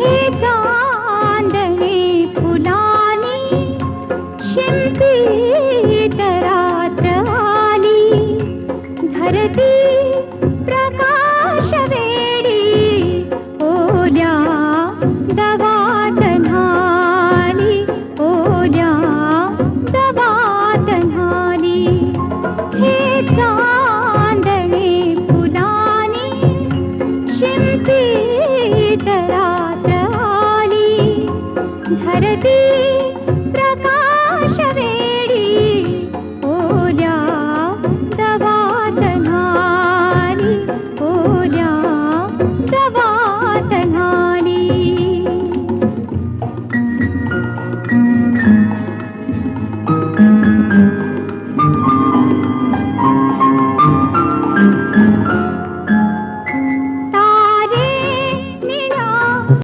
हे चांदणे फुलानी शिंपीत रात्र आली धरती प्रकाश वेडी ओल्या दवात न्हाली ओल्या दवात न्हाली हे चांदणे फुलानी शिंपीत रात्र आली धरती